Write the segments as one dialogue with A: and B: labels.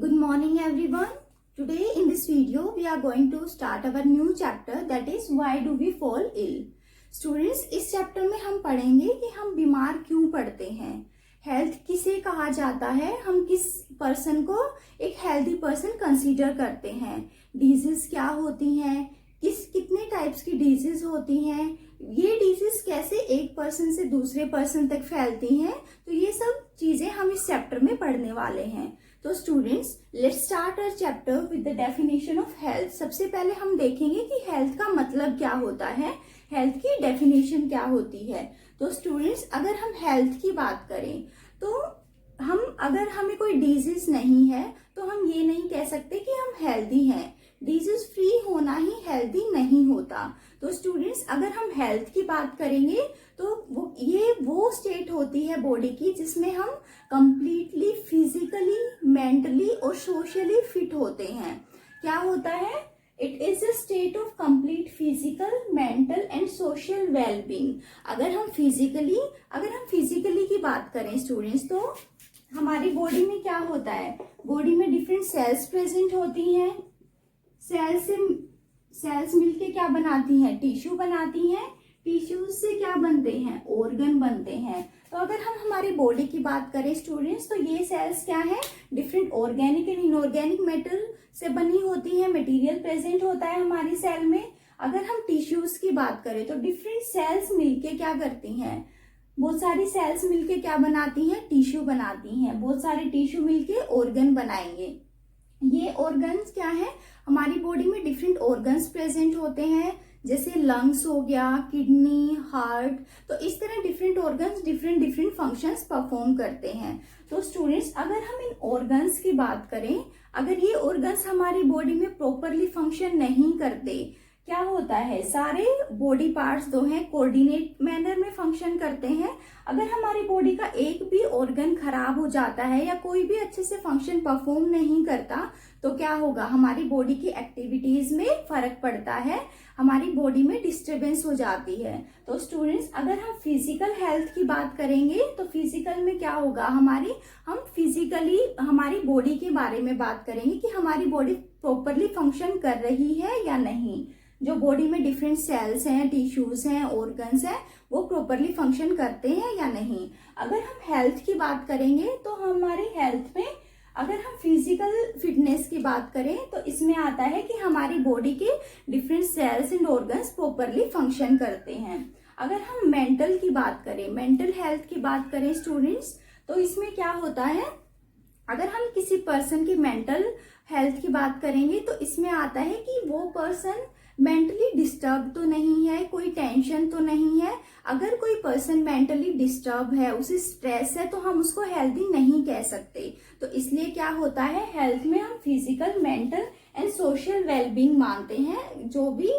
A: Good morning everyone. Today in this video we are going to start our new chapter, that is why do we fall ill. Students, इस chapter में हम पढ़ेंगे कि हम बीमार क्यों पड़ते हैं, हेल्थ किसे कहा जाता है, हम किस पर्सन को एक हेल्दी पर्सन कंसीडर करते हैं, डिजीज क्या होती हैं, कितने टाइप्स की डिजीज होती हैं, ये डिजीज कैसे एक पर्सन से दूसरे पर्सन तक फैलती हैं, तो ये सब चीजें हम इस चैप्टर में पढ़ने वाले हैं. तो students, let's start our chapter with the definition of health. सबसे पहले हम देखेंगे कि हेल्थ का मतलब क्या होता है, हेल्थ की डेफिनेशन क्या होती है. तो स्टूडेंट्स, अगर हम हेल्थ की बात करें तो अगर हमें कोई डिजीज नहीं है तो हम ये नहीं कह सकते कि हम हेल्दी हैं. डिजीज फ्री होना ही हेल्दी नहीं होता. तो स्टूडेंट्स, अगर हम हेल्थ की बात करेंगे तो वो स्टेट होती है बॉडी की जिसमें हम कंप्लीटली फिजिकली, मेंटली और सोशली फिट होते हैं. क्या होता है? It is a state of complete physical, mental and social wellbeing. अगर हम फिजिकली की बात करें स्टूडेंट्स, तो हमारी बॉडी में क्या होता है, बॉडी में डिफरेंट सेल्स प्रेजेंट होती हैं. सेल्स मिलके क्या बनाती हैं, टिश्यू बनाती हैं. टिश्यूज से क्या बनते हैं, ऑर्गन बनते हैं. तो अगर हम हमारी बॉडी की बात करें स्टूडेंट्स, तो ये सेल्स क्या है, different organic and inorganic matter से बनी होती है, मटेरियल प्रेजेंट होता है हमारी सेल में. अगर हम टिश्यूज की बात करें तो डिफरेंट सेल्स मिलके क्या करती हैं, बहुत सारी सेल्स मिलके क्या बनाती हैं, टिश्यू बनाती हैं. बहुत सारे टिश्यू मिलके ऑर्गन बनाएंगे. ये ऑर्गन्स क्या है, हमारी बॉडी में डिफरेंट ऑर्गन्स प्रेजेंट होते हैं, जैसे लंग्स हो गया, किडनी, हार्ट. तो इस तरह different organs different functions perform करते हैं. तो स्टूडेंट्स, अगर हम इन ऑर्गन्स की बात करें, अगर ये ऑर्गन्स हमारी बॉडी में प्रॉपरली फंक्शन नहीं करते, क्या होता है, सारे बॉडी पार्ट्स जो हैं कोऑर्डिनेट मैनर में फंक्शन करते हैं. अगर हमारी बॉडी का एक भी ऑर्गन खराब हो जाता है या कोई भी अच्छे से फंक्शन परफॉर्म नहीं करता, तो क्या होगा, हमारी बॉडी की एक्टिविटीज में फर्क पड़ता है, हमारी बॉडी में डिस्टरबेंस हो जाती है. तो स्टूडेंट्स, अगर हम फिजिकल हेल्थ की बात करेंगे तो फिजिकल में क्या होगा, हम फिजिकली हमारी बॉडी के बारे में बात करेंगे कि हमारी बॉडी प्रॉपरली फंक्शन कर रही है या नहीं. जो बॉडी में डिफरेंट सेल्स हैं, टिश्यूज हैं, ऑर्गन्स हैं, वो प्रॉपरली फंक्शन करते हैं या नहीं. अगर हम हेल्थ की बात करेंगे तो हमारे हेल्थ में, अगर हम फिजिकल फिटनेस की बात करें तो इसमें आता है कि हमारी बॉडी के different cells and organs properly function करते हैं. अगर हम मेंटल की बात करें, मेंटल हेल्थ की बात करें स्टूडेंट्स, तो इसमें क्या होता है, अगर हम किसी पर्सन की मेंटल हेल्थ की बात करेंगे तो इसमें आता है कि वो पर्सन मेंटली डिस्टर्ब तो नहीं है, कोई टेंशन तो नहीं है. अगर कोई पर्सन मेंटली डिस्टर्ब है, उसे स्ट्रेस है, तो हम उसको हेल्दी नहीं कह सकते. तो इसलिए क्या होता है, हेल्थ में हम physical, mental and social wellbeing मानते हैं. जो भी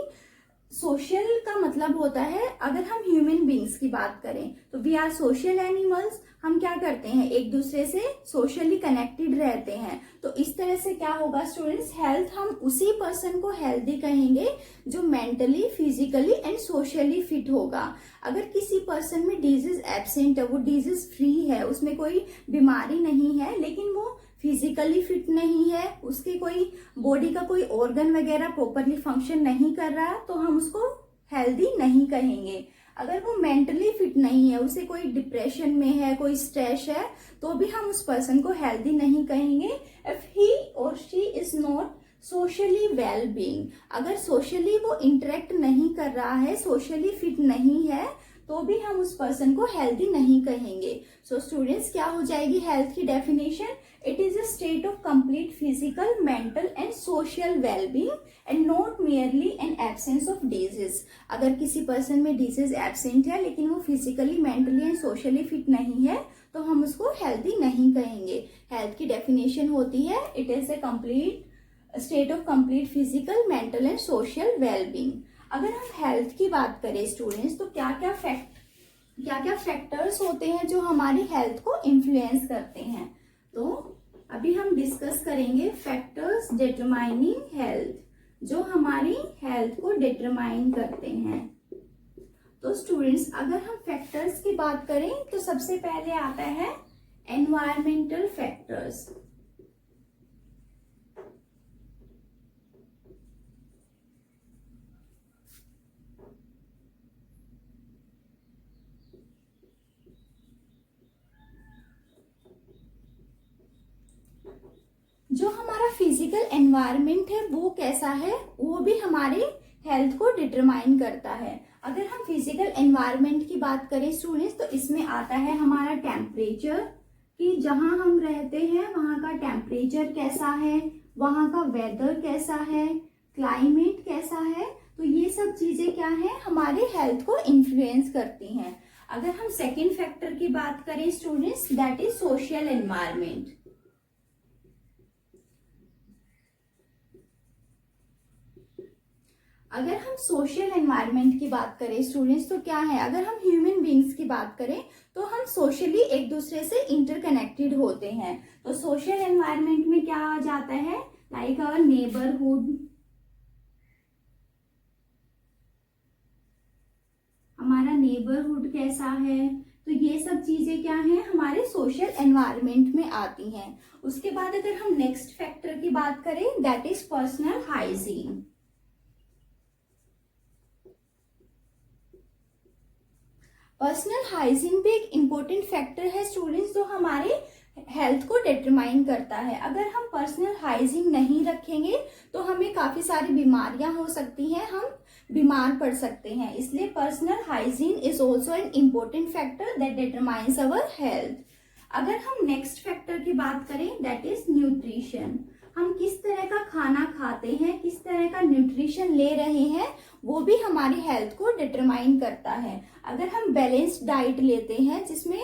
A: सोशल का मतलब होता है, अगर हम ह्यूमन बींग्स की बात करें तो वी आर सोशल एनिमल्स. हम क्या करते हैं, एक दूसरे से सोशली कनेक्टेड रहते हैं. तो इस तरह से क्या होगा स्टूडेंट्स, हेल्थ, हम उसी पर्सन को हेल्दी कहेंगे जो mentally, physically and socially fit होगा. अगर किसी पर्सन में डिजीज एब्सेंट है, वो डिजीज फ्री है, उसमें कोई बीमारी नहीं है, लेकिन वो फिजिकली फिट नहीं है, उसके कोई बॉडी का कोई ऑर्गन वगैरह प्रॉपरली फंक्शन नहीं कर रहा, तो हम उसको हेल्दी नहीं कहेंगे. अगर वो मेंटली फिट नहीं है, उसे कोई डिप्रेशन में है, कोई स्ट्रेस है, तो भी हम उस पर्सन को हेल्दी नहीं कहेंगे. इफ ही और she is not socially well being, अगर सोशली वो इंटरेक्ट नहीं कर रहा है, सोशली फिट नहीं है, तो भी हम उस पर्सन को हेल्दी नहीं कहेंगे. सो स्टूडेंट्स, क्या हो जाएगी हेल्थ की definition, it is a state of complete physical, mental and social wellbeing and not merely an absence of disease. अगर किसी पर्सन में डिजीज एब्सेंट है लेकिन वो physically, mentally and socially fit नहीं है, तो हम उसको हेल्दी नहीं कहेंगे. हेल्थ की डेफिनेशन होती है, it is a complete state of complete physical, mental and social wellbeing. अगर हम हेल्थ की बात करें स्टूडेंट्स, तो क्या क्या फैक्टर्स होते हैं जो हमारी हेल्थ को इन्फ्लुएंस करते हैं. तो अभी हम डिस्कस करेंगे फैक्टर्स डिटरमाइनिंग हेल्थ, जो हमारी हेल्थ को डिटरमाइन करते हैं. तो स्टूडेंट्स, अगर हम फैक्टर्स की बात करें तो सबसे पहले आता है एनवायरमेंटल फैक्टर्स. फिजिकल एनवायरनमेंट है वो कैसा है वो भी हमारे हेल्थ को डिटरमाइन करता है। अगर हम फिजिकल एनवायरनमेंट की बात करें स्टूडेंट्स तो इसमें आता है हमारा टेम्परेचर, कि जहां हम रहते हैं वहां का टेम्परेचर कैसा है, वहां का वेदर कैसा है, क्लाइमेट कैसा है। तो ये सब चीजें क्या है हमारे हेल्थ को इन्फ्लुएंस करती हैं। अगर हम सेकेंड फैक्टर की बात करें students, that is social environment. अगर हम सोशल एनवायरनमेंट की बात करें स्टूडेंट्स तो क्या है, अगर हम ह्यूमन बींग्स की बात करें तो हम सोशली एक दूसरे से इंटरकनेक्टेड होते हैं। तो सोशल एनवायरनमेंट में क्या आ जाता है, लाइक आवर नेबरहुड, हमारा नेबरहुड कैसा है। तो ये सब चीजें क्या है हमारे सोशल एनवायरनमेंट में आती हैं। उसके बाद अगर हम नेक्स्ट फैक्टर की बात करें that is personal hygiene. Personal hygiene भी एक इम्पोर्टेंट फैक्टर है स्टूडेंट्स जो हमारे हेल्थ को डिटरमाइन करता है। अगर हम पर्सनल हाइजीन नहीं रखेंगे तो हमें काफी सारी बीमारियां हो सकती हैं, हम बीमार पड़ सकते हैं। इसलिए personal hygiene is also an important factor that determines our health. अगर हम नेक्स्ट फैक्टर की बात करें दैट इज न्यूट्रिशन। हम किस तरह का खाना खाते हैं, किस तरह का न्यूट्रिशन ले रहे हैं, वो भी हमारी हेल्थ को डिटरमाइन करता है। अगर हम बैलेंस्ड डाइट लेते हैं जिसमें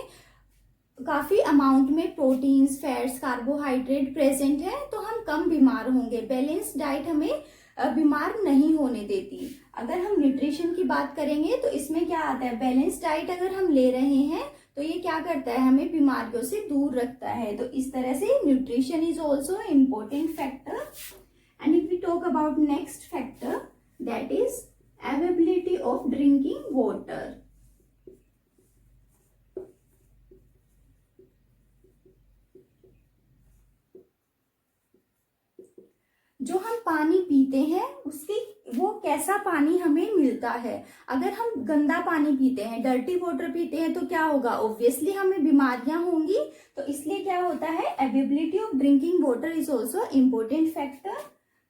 A: काफी अमाउंट में प्रोटीन्स, फैट्स, कार्बोहाइड्रेट प्रेजेंट है तो हम कम बीमार होंगे। बैलेंस्ड डाइट हमें बीमार नहीं होने देती। अगर हम न्यूट्रिशन की बात करेंगे तो इसमें क्या आता है, बैलेंस्ड डाइट अगर हम ले रहे हैं तो ये क्या करता है, हमें बीमारियों से दूर रखता है। तो इस तरह से nutrition is also important factor. And if we talk about next factor that is availability of drinking water. जो हम पानी पीते हैं उसकी वो कैसा पानी हमें मिलता है। अगर हम गंदा पानी पीते हैं, डर्टी वाटर पीते हैं तो क्या होगा, ऑब्वियसली हमें बीमारियां होंगी। तो इसलिए क्या होता है, availability of drinking water is also important factor.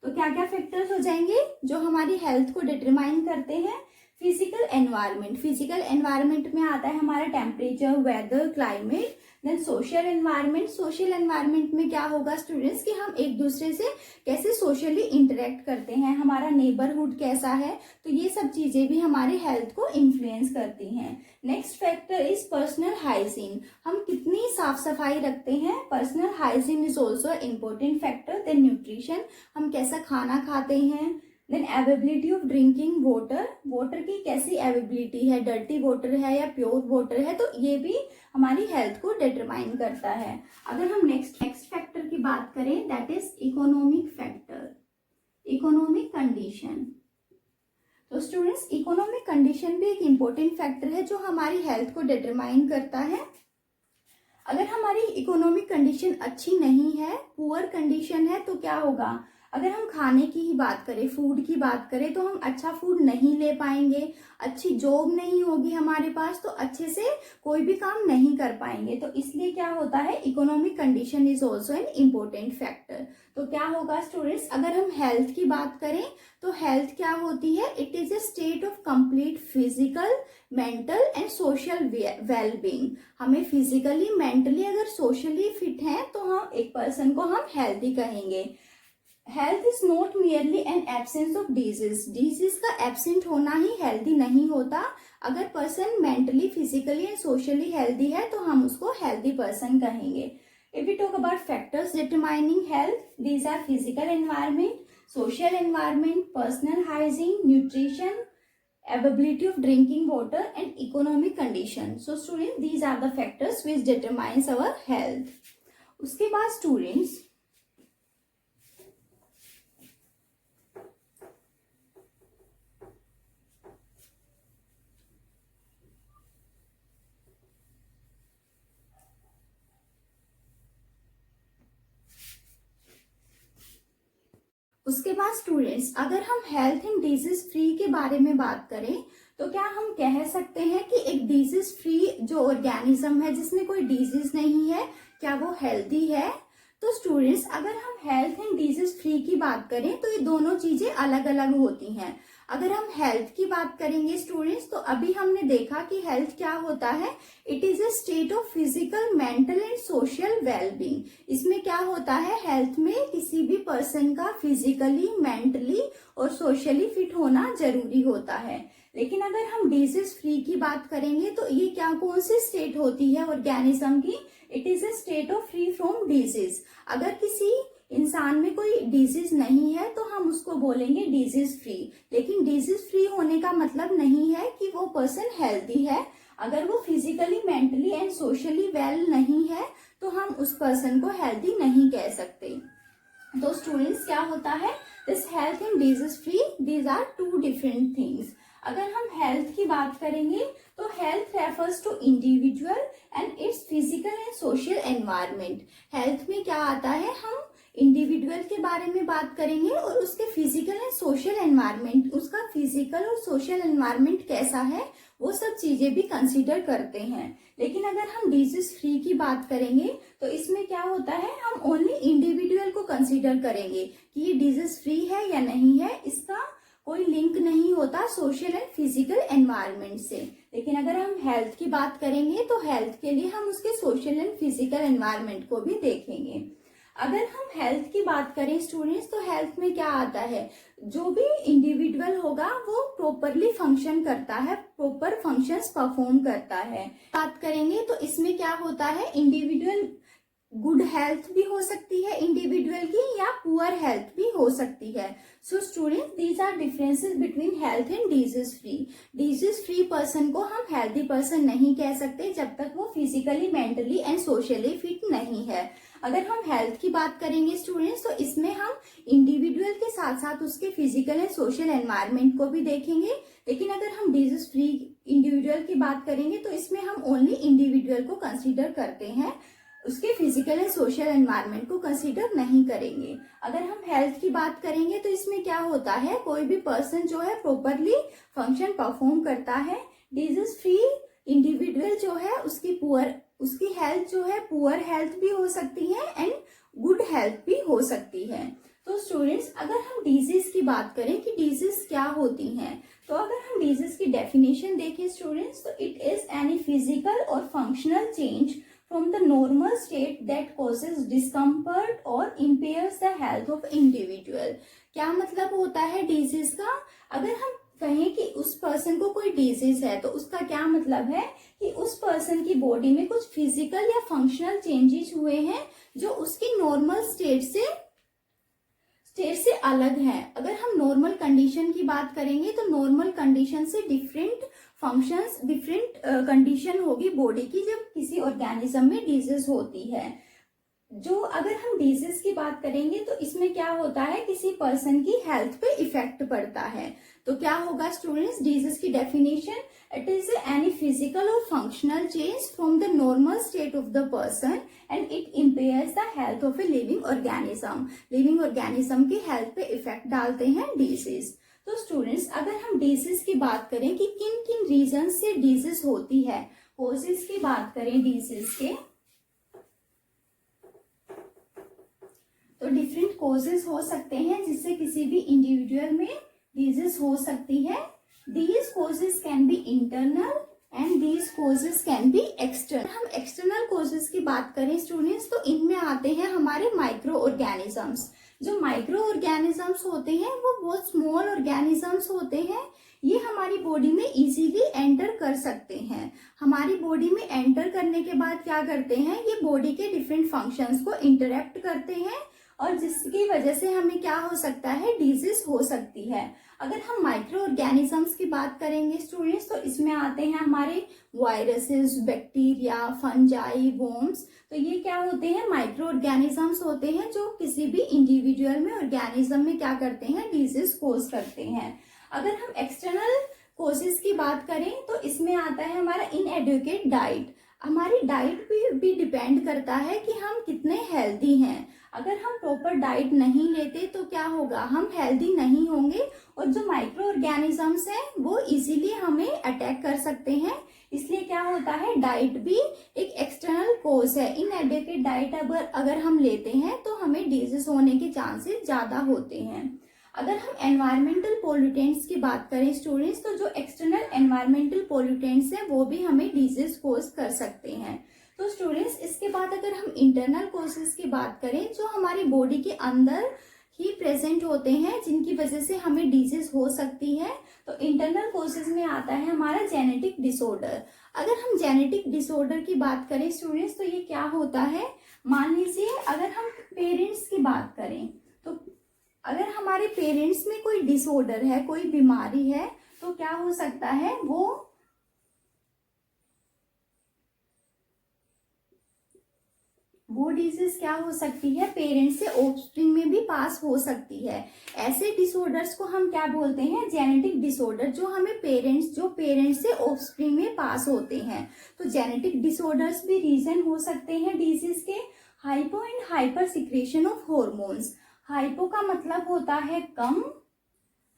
A: तो क्या क्या फैक्टर्स हो जाएंगे जो हमारी हेल्थ को डिटरमाइन करते हैं। फिजिकल एनवायरनमेंट, फिजिकल एनवायरनमेंट में आता है हमारा temperature, weather, climate. Then social environment, social environment में क्या होगा स्टूडेंट्स कि हम एक दूसरे से कैसे सोशली इंटरेक्ट करते हैं, हमारा नेबरहुड कैसा है। तो ये सब चीजें भी हमारे हेल्थ को इन्फ्लुएंस करती हैं। Next factor is personal hygiene, हम कितनी साफ सफाई रखते हैं। Personal hygiene is also important factor. Then nutrition, हम कैसा खाना खाते हैं। Then availability of drinking water, water की कैसी अवेलेबिलिटी है, डर्टी वाटर है या प्योर वाटर है, तो ये भी हमारी हेल्थ को डिटरमाइन करता है। अगर हम नेक्स्ट फैक्टर की बात करें that is economic factor, economic condition. तो स्टूडेंट्स इकोनॉमिक कंडीशन भी एक इम्पोर्टेंट फैक्टर है जो हमारी हेल्थ को डिटरमाइन करता है। अगर हमारी इकोनॉमिक कंडीशन अच्छी नहीं है, पुअर कंडीशन है, तो क्या होगा, अगर हम खाने की ही बात करें, फूड की बात करें, तो हम अच्छा फूड नहीं ले पाएंगे, अच्छी जॉब नहीं होगी हमारे पास, तो अच्छे से कोई भी काम नहीं कर पाएंगे। तो इसलिए क्या होता है, economic condition is also an important factor. तो क्या होगा स्टूडेंट्स, अगर हम हेल्थ की बात करें तो हेल्थ क्या होती है, it is a state of complete physical, mental and social wellbeing. हमें फिजिकली, मेंटली अगर सोशली फिट हैं तो हम एक पर्सन को हम हेल्थी कहेंगे। Health is not merely an absence of disease, disease का एब्सेंट होना ही हेल्थी नहीं होता। अगर person mentally, physically and socially healthy है तो हम उसको हेल्थी पर्सन कहेंगे। If we talk about factors determining health, these are physical environment, social environment, personal hygiene, nutrition, availability of drinking water and economic condition. So students, these are the factors which determines our health. उसके बाद students अगर हम health and disease free के बारे में बात करें तो क्या हम कह सकते हैं कि एक डिजीज फ्री जो ऑर्गेनिज्म है जिसमें कोई डिजीज नहीं है, क्या वो हेल्दी है। तो स्टूडेंट्स अगर हम हेल्थ एंड डिजीज फ्री की बात करें तो ये दोनों चीजें अलग अलग होती हैं। अगर हम हेल्थ की बात करेंगे स्टूडेंट्स, तो अभी हमने देखा कि हेल्थ क्या होता है, it is a state of physical, mental and social wellbeing. इसमें क्या होता है, हेल्थ में किसी भी पर्सन का फिजिकली, मेंटली और सोशली फिट होना जरूरी होता है। लेकिन अगर हम डिजीज फ्री की बात करेंगे तो ये क्या, कौन सी स्टेट होती है ऑर्गेनिज्म की, it is a state of free from disease. अगर किसी इंसान में कोई डिजीज नहीं है तो हम उसको बोलेंगे डिजीज फ्री। लेकिन डिजीज फ्री होने का मतलब नहीं है कि वो पर्सन हेल्दी है। अगर वो physically, mentally and socially well नहीं है तो हम उस पर्सन को हेल्दी नहीं कह सकते। तो स्टूडेंट्स क्या होता है, this health and disease free, these are two different things. अगर हम हेल्थ की बात करेंगे तो health refers to individual and its physical and social environment. Health में क्या आता है, हम इंडिविजुअल के बारे में बात करेंगे और उसके फिजिकल एंड सोशल एनवायरनमेंट, उसका फिजिकल और सोशल एनवायरनमेंट कैसा है वो सब चीजें भी कंसीडर करते हैं। लेकिन अगर हम डिजीज फ्री की बात करेंगे तो इसमें क्या होता है, हम ओनली इंडिविजुअल को कंसीडर करेंगे कि ये डिजीज फ्री है या नहीं है, इसका कोई लिंक नहीं होता सोशल एंड फिजिकल एनवायरनमेंट से। लेकिन अगर हम हेल्थ की बात करेंगे तो हेल्थ के लिए हम उसके सोशल एंड फिजिकल एनवायरनमेंट को भी देखेंगे। अगर हम हेल्थ की बात करें स्टूडेंट्स, तो हेल्थ में क्या आता है, जो भी इंडिविजुअल होगा वो प्रॉपरली फंक्शन करता है, प्रॉपर फंक्शंस परफॉर्म करता है। बात करेंगे तो इसमें क्या होता है, इंडिविजुअल गुड हेल्थ भी हो सकती है इंडिविजुअल की, या पुअर हेल्थ भी हो सकती है। So students, these are differences between health and disease free. Disease free person को हम हेल्दी पर्सन नहीं कह सकते जब तक वो physically, mentally and socially fit नहीं है। अगर हम हेल्थ की बात करेंगे स्टूडेंट्स, तो इसमें हम इंडिविजुअल के साथ साथ उसके फिजिकल एंड सोशल एनवायरनमेंट को भी देखेंगे। लेकिन अगर हम डिजीज फ्री इंडिविजुअल की बात करेंगे तो इसमें हम ओनली इंडिविजुअल को कंसीडर करते हैं, उसके फिजिकल एंड सोशल एनवायरनमेंट को कंसीडर नहीं करेंगे। अगर हम हेल्थ की बात करेंगे तो इसमें क्या होता है, कोई भी पर्सन जो है प्रॉपरली फंक्शन परफॉर्म करता है। डिजीज फ्री इंडिविजुअल जो है उसकी हेल्थ जो है पुअर हेल्थ भी हो सकती है एंड गुड हेल्थ भी हो सकती है। तो स्टूडेंट्स, अगर हम डिजीज की बात करें कि डिजीज क्या होती हैं, तो अगर हम डिजीज की डेफिनेशन देखें स्टूडेंट्स, तो इट इज एनी फिजिकल और functional change from the normal state that causes discomfort or impairs the health of individual। क्या मतलब होता है डिजीज का, अगर हम कहें कि उस पर्सन को कोई डिजीज है तो उसका क्या मतलब है कि उस पर्सन की बॉडी में कुछ फिजिकल या फंक्शनल चेंजेस हुए हैं जो उसकी नॉर्मल स्टेट से अलग है। अगर हम नॉर्मल कंडीशन की बात करेंगे तो नॉर्मल कंडीशन से डिफरेंट फंक्शंस, डिफरेंट कंडीशन होगी बॉडी की जब किसी ऑर्गेनिज्म में डिजीज होती है। जो अगर हम डिजीज की बात करेंगे तो इसमें क्या होता है, किसी पर्सन की हेल्थ पे इफेक्ट पड़ता है। तो क्या होगा स्टूडेंट्स, डिजीज की definition, it is any physical और functional change from the normal state of the person and it impairs the health of a living organism. Living organism की हेल्थ पे इफेक्ट डालते हैं डिजीज। तो स्टूडेंट्स, अगर हम disease की बात करें कि किन किन रीजन से डिजीज होती है, कॉजेज की बात करें डिजीज के, तो डिफरेंट कॉजेज हो सकते हैं जिससे किसी भी इंडिविजुअल में डिजीज हो सकती है। These causes can be internal and these causes can be external. हम एक्सटर्नल कॉजेज की बात करें स्टूडेंट्स, तो इनमें आते हैं हमारे माइक्रो ऑर्गेनिजम्स। जो माइक्रो ऑर्गेनिजम्स होते हैं वो बहुत स्मॉल ऑर्गेनिजम्स होते हैं, ये हमारी बॉडी में इजीली एंटर कर सकते हैं। हमारी बॉडी में एंटर करने के बाद क्या करते हैं, ये बॉडी के डिफरेंट फंक्शंस को इंटरप्ट करते हैं और जिसकी वजह से हमें क्या हो सकता है, डिजीज हो सकती है। अगर हम माइक्रो ऑर्गेनिजम्स की बात करेंगे स्टूडेंट्स, तो इसमें आते हैं हमारे वायरसेस, बैक्टीरिया, फंजाई, वॉर्म्स। तो ये क्या होते हैं, माइक्रो ऑर्गेनिजम्स होते हैं जो किसी भी इंडिविजुअल में, ऑर्गेनिज्म में क्या करते हैं, डिजीज कोज करते हैं। अगर हम एक्सटर्नल कोजेस की बात करें तो इसमें आता है हमारा इनएडुकेट डाइट। हमारी डाइट भी डिपेंड करता है कि हम कितने हेल्दी हैं। अगर हम प्रॉपर डाइट नहीं लेते तो क्या होगा, हम हेल्दी नहीं होंगे और जो माइक्रो ऑर्गेनिजम्स हैं वो इजीली हमें अटैक कर सकते हैं। इसलिए क्या होता है, डाइट भी एक एक्सटर्नल कोज है। इनएडिक्वेट डाइट अगर हम लेते हैं तो हमें डिजीज होने के चांसेस ज़्यादा होते हैं। अगर हम एनवायरमेंटल पोल्यूटेंट्स की बात करें स्टूडेंट्स, तो जो एक्सटर्नल एनवायरमेंटल पोल्यूटेंट्स हैं वो भी हमें डिजीज कोज कर सकते हैं। तो स्टूडेंट्स इसके बाद अगर हम इंटरनल कोजेस की बात करें जो हमारी बॉडी के अंदर ही प्रेजेंट होते हैं जिनकी वजह से हमें डिजीज हो सकती है, तो इंटरनल कोजेस में आता है हमारा जेनेटिक डिसऑर्डर। अगर हम जेनेटिक डिसऑर्डर की बात करें स्टूडेंट्स, तो ये क्या होता है, मान लीजिए अगर हम पेरेंट्स की बात करें तो अगर हमारे पेरेंट्स में कोई डिसऑर्डर है, कोई बीमारी है, तो क्या हो सकता है, वो डिजीज क्या हो सकती है, पेरेंट्स से ऑफस्प्रिंग में भी पास हो सकती है। ऐसे डिसऑर्डर्स को हम क्या बोलते हैं, जेनेटिक डिसऑर्डर, जो हमें पेरेंट्स से ऑफस्प्रिंग में पास होते हैं। तो जेनेटिक डिसऑर्डर्स भी रीजन हो सकते हैं डिजीज के। Hypo and hyper secretion of hormones. Hypo का मतलब होता है कम,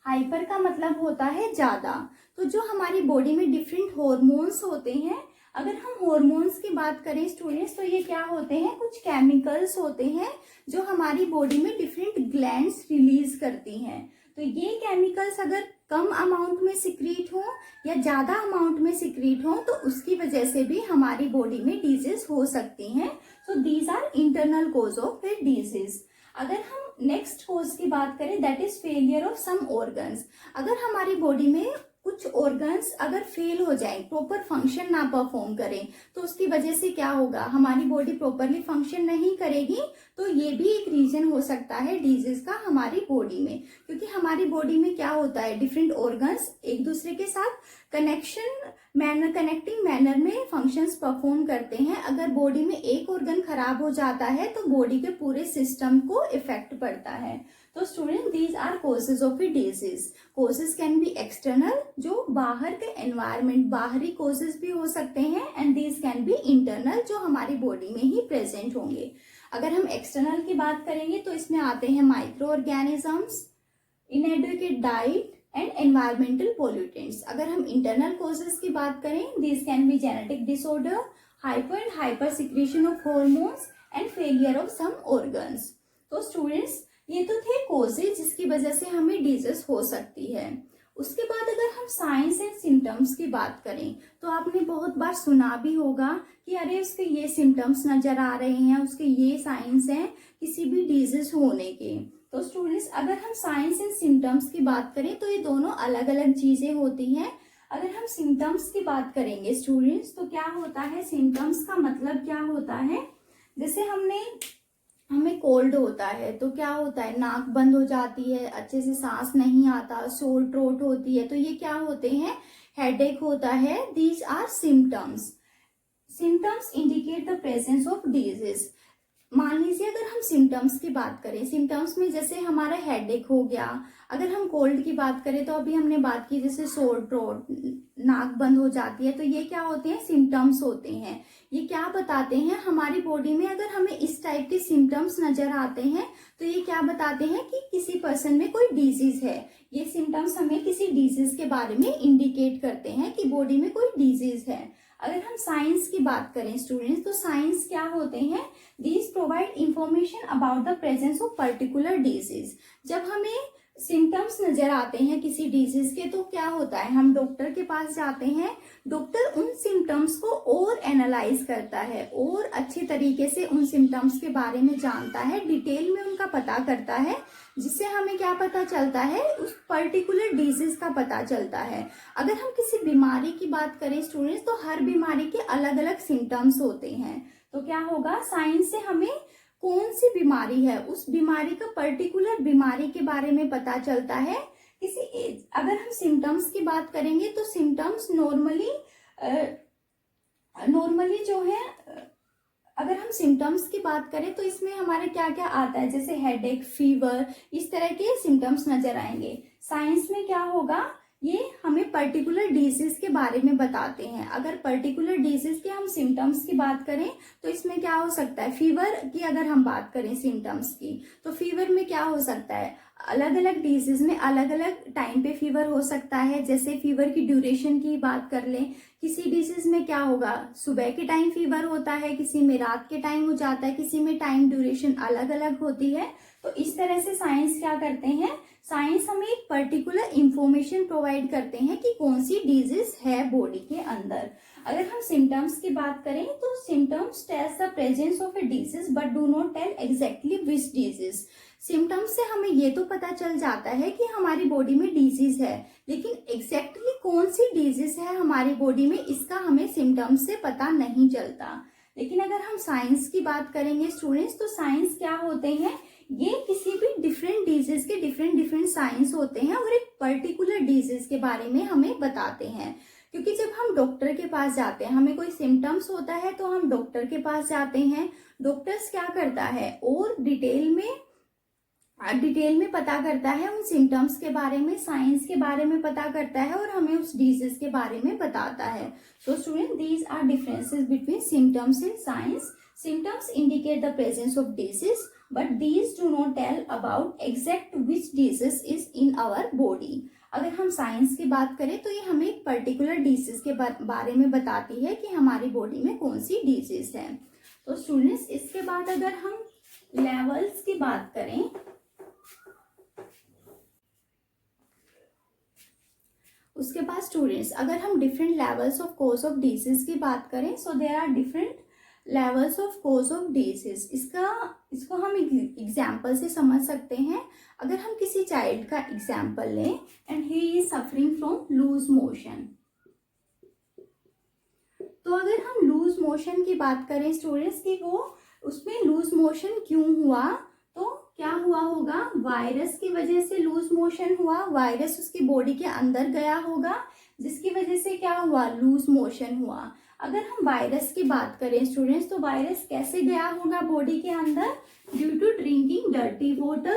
A: हाइपर का मतलब होता है ज्यादा। तो जो हमारी बॉडी में डिफरेंट हॉर्मोन्स होते हैं, अगर हम हॉर्मोन्स की बात करें स्टूडेंट्स, तो ये क्या होते हैं, कुछ केमिकल्स होते हैं जो हमारी बॉडी में डिफरेंट ग्लैंड्स रिलीज करती हैं। तो ये केमिकल्स अगर कम अमाउंट में सिक्रीट हो या ज्यादा अमाउंट में सिक्रीट हो तो उसकी वजह से भी हमारी बॉडी में डिजीज हो सकती हैं। So these are internal cause of the disease. अगर हम नेक्स्ट कोज की बात करें, that is failure of some organs. अगर हमारी बॉडी में कुछ ऑर्गन्स अगर फेल हो जाए, प्रॉपर फंक्शन ना परफॉर्म करें, तो उसकी वजह से क्या होगा, हमारी बॉडी प्रॉपरली फंक्शन नहीं करेगी। तो ये भी एक रीजन हो सकता है डिजीज का हमारी बॉडी में, क्योंकि हमारी बॉडी में क्या होता है, डिफरेंट ऑर्गन्स एक दूसरे के साथ कनेक्टिंग मैनर में फंक्शंस परफॉर्म करते हैं। अगर बॉडी में एक ऑर्गन खराब हो जाता है तो बॉडी के पूरे सिस्टम को इफेक्ट पड़ता है। तो student these are causes of a disease. Causes can be external, जो बाहर के एनवायरमेंट, बाहरी कोजेज भी हो सकते हैं, and these can be internal, जो हमारी बॉडी में ही प्रेजेंट होंगे। अगर हम एक्सटर्नल की बात करेंगे तो इसमें आते हैं micro organisms, inadequate diet and environmental pollutants. अगर हम इंटरनल कोजेस की बात करें, this can be genetic disorder, hyper and hyper secretion of hormones and failure of some organs. तो स्टूडेंट्स ये तो थे कोजेज जिसकी वजह से हमें डिजीज हो सकती है। उसके बाद अगर हम साइंस एंड सिम्टम्स की बात करें तो आपने बहुत बार सुना भी होगा कि अरे उसके ये सिम्टम्स नजर आ रहे हैं, उसके ये साइंस हैं किसी भी डिजीज होने के। तो स्टूडेंट्स अगर हम साइंस एंड सिम्टम्स की बात करें तो ये दोनों अलग अलग चीजें होती हैं। अगर हम सिम्टम्स की बात करेंगे स्टूडेंट्स, तो क्या होता है, सिम्टम्स का मतलब क्या होता है, जैसे हमें कोल्ड होता है तो क्या होता है, नाक बंद हो जाती है, अच्छे से सांस नहीं आता, सोर थ्रोट होती है, तो ये क्या होते हैं, हेडेक होता है। These are symptoms. Symptoms indicate the presence of disease. मान लीजिए अगर हम सिम्टम्स की बात करें, सिम्टम्स में जैसे हमारा हेडेक हो गया। अगर हम कोल्ड की बात करें तो अभी हमने बात की जैसे सोर थ्रोट, नाक बंद हो जाती है, तो ये क्या होते हैं, सिम्टम्स होते हैं। ये क्या बताते हैं, हमारी बॉडी में अगर हमें इस टाइप के सिम्टम्स नजर आते हैं तो ये क्या बताते हैं कि किसी पर्सन में कोई डिजीज है। ये सिम्टम्स हमें किसी डिजीज के बारे में इंडिकेट करते हैं कि बॉडी में कोई डिजीज है। अगर हम साइंस की बात करें स्टूडेंट्स, तो साइंस क्या होते हैं, these provide information about the presence of particular disease. जब हमें सिम्टम्स नजर आते हैं किसी डिजीज के तो क्या होता है, हम डॉक्टर के पास जाते हैं, डॉक्टर उन सिम्टम्स को और एनालाइज करता है और अच्छे तरीके से उन सिम्टम्स के बारे में जानता है, डिटेल में उनका पता करता है, जिससे हमें क्या पता चलता है, उस पर्टिकुलर डिजीज का पता चलता है। अगर हम किसी बीमारी की बात करें स्टूडेंट्स, तो हर बीमारी के अलग अलग सिम्टम्स होते हैं। तो क्या होगा, साइंस से हमें कौन सी बीमारी है, उस बीमारी का पर्टिकुलर बीमारी के बारे में पता चलता है। किसी एज, अगर हम सिम्टम्स की बात करेंगे तो सिम्टम्स नॉर्मली जो है, अगर हम सिम्टम्स की बात करें तो इसमें हमारे क्या क्या आता है, जैसे हेडेक, फीवर, इस तरह के सिम्टम्स नजर आएंगे। साइंस में क्या होगा, ये हमें पर्टिकुलर डिजीज के बारे में बताते हैं। अगर पर्टिकुलर डिजीज के हम सिम्टम्स की बात करें तो इसमें क्या हो सकता है, फीवर की अगर हम बात करें सिम्टम्स की, तो फीवर में क्या हो सकता है, अलग अलग डिजीज में अलग अलग टाइम पे फीवर हो सकता है। जैसे फीवर की ड्यूरेशन की बात कर लें, किसी डिजीज में क्या होगा, सुबह के टाइम फीवर होता है, किसी में रात के टाइम हो जाता है, किसी में टाइम ड्यूरेशन अलग अलग होती है। तो इस तरह से साइंस क्या करते हैं, साइंस हमें एक पर्टिकुलर इंफॉर्मेशन प्रोवाइड करते हैं कि कौन सी डिजीज है बॉडी के अंदर। अगर हम सिम्टम्स की बात करें तो symptoms tells the presence of a disease but do not tell exactly which disease. Symptoms से हमें ये तो पता चल जाता है कि हमारी बॉडी में डिजीज है, लेकिन एग्जैक्टली कौन सी डिजीज है हमारी बॉडी में इसका हमें सिम्टम्स से पता नहीं चलता। लेकिन अगर हम साइंस की बात करेंगे स्टूडेंट्स, तो साइंस क्या होते हैं, ये किसी भी डिफरेंट डिजीज के डिफरेंट साइंस होते हैं और एक पर्टिकुलर डिजीज के बारे में हमें बताते हैं। क्योंकि जब हम डॉक्टर के पास जाते हैं, हमें कोई सिम्टम्स होता है तो हम डॉक्टर के पास जाते हैं। डॉक्टर्स क्या करता है और डिटेल में पता करता है उन सिम्टम्स के बारे में, साइंस के बारे में पता करता है और हमें उस डिजीज के बारे में बताता है। So student, these are differences between symptoms and science. Symptoms indicate the presence of disease but these do not tell about exact which disease is in our body। अगर हम साइंस की बात करें तो ये हमें एक पर्टिकुलर डिजीज के बारे में बताती है कि हमारी बॉडी में कौन सी डिजीज है। तो स्टूडेंट्स, इसके बाद अगर हम लेवल्स की बात करें, उसके बाद स्टूडेंट्स अगर हम different levels of cause of disease की बात करें, so there are different levels of cause of disease. इसको हम एग्जाम्पल से समझ सकते हैं। अगर हम किसी चाइल्ड का एग्जाम्पल लें and he is suffering from loose motion, तो अगर हम लूज मोशन की बात करें स्टूडेंट्स की, वो उसमें लूज मोशन क्यों हुआ, तो क्या हुआ होगा, वायरस की वजह से लूज मोशन हुआ। वायरस उसकी बॉडी के अंदर गया होगा जिसकी वजह से क्या हुआ, लूज मोशन हुआ। अगर हम वायरस की बात करें स्टूडेंट्स, तो वायरस कैसे गया होगा बॉडी के अंदर, due to drinking dirty water.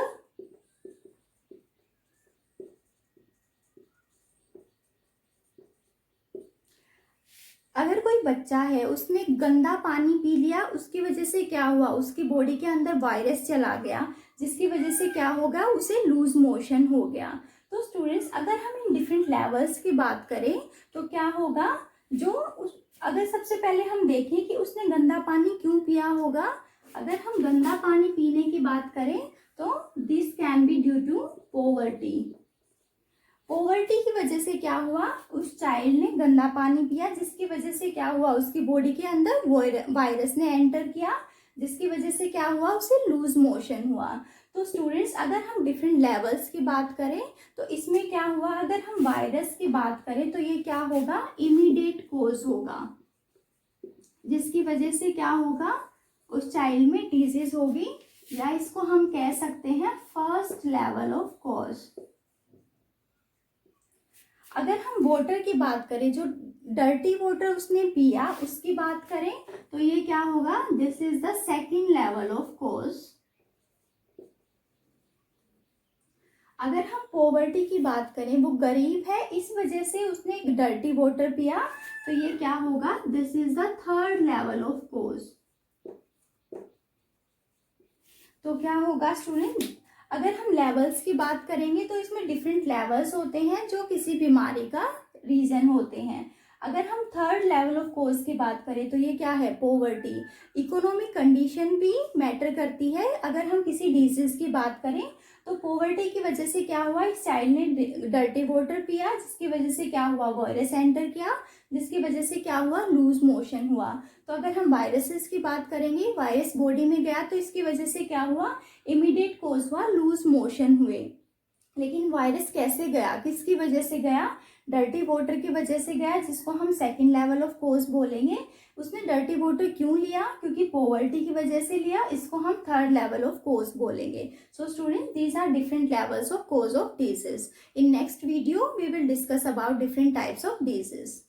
A: अगर कोई बच्चा है उसने गंदा पानी पी लिया, उसकी वजह से क्या हुआ, उसकी बॉडी के अंदर वायरस चला गया जिसकी वजह से क्या होगा, उसे लूज मोशन हो गया। तो स्टूडेंट्स, अगर हम इन डिफरेंट लेवल्स की बात करें तो क्या होगा, अगर सबसे पहले हम देखें कि उसने गंदा पानी क्यों पिया होगा। अगर हम गंदा पानी पीने की बात करें तो this can be due to poverty. Poverty की वजह से क्या हुआ, उस चाइल्ड ने गंदा पानी पिया जिसकी वजह से क्या हुआ, उसकी बॉडी के अंदर वायरस ने एंटर किया जिसकी वजह से क्या हुआ, उसे लूज मोशन हुआ। तो स्टूडेंट्स, अगर हम डिफरेंट लेवल्स की बात करें तो इसमें क्या हुआ, अगर हम वायरस की बात करें तो ये क्या होगा, इमीडिएट कोज होगा जिसकी वजह से क्या होगा, उस चाइल्ड में डिजीज होगी, या इसको हम कह सकते हैं फर्स्ट लेवल ऑफ कॉज। अगर हम वाटर की बात करें, जो डर्टी वाटर उसने पिया उसकी बात करें तो ये क्या होगा, this is the second level of cause. अगर हम पॉवर्टी की बात करें, वो गरीब है इस वजह से उसने डर्टी वाटर पिया, तो ये क्या होगा, this is the third level of cause. तो क्या होगा स्टूडेंट, अगर हम लेवल्स की बात करेंगे तो इसमें डिफरेंट लेवल्स होते हैं जो किसी बीमारी का रीजन होते हैं। अगर हम थर्ड लेवल ऑफ कॉज की बात करें तो ये क्या है, पॉवर्टी। इकोनॉमिक कंडीशन भी मैटर करती है। अगर हम किसी डिजीज की बात करें तो पॉवर्टी की वजह से क्या हुआ, इस चाइल्ड ने डर्टी वाटर पिया जिसकी वजह से क्या हुआ, वायरस एंटर किया जिसकी वजह से क्या हुआ, लूज मोशन हुआ। तो अगर हम वायरसेस की बात करेंगे, वायरस बॉडी में गया तो इसकी वजह से क्या हुआ, इमीडिएट कॉज हुआ, लूज मोशन हुए। लेकिन वायरस कैसे गया, किसकी वजह से गया, डर्टी वाटर की वजह से गया जिसको हम सेकंड लेवल ऑफ कॉज बोलेंगे। उसने डर्टी वाटर क्यों लिया, क्योंकि पॉवर्टी की वजह से लिया, इसको हम थर्ड लेवल ऑफ कॉज बोलेंगे। So student, these are different levels of cause of disease. In next video we will discuss about different types of disease.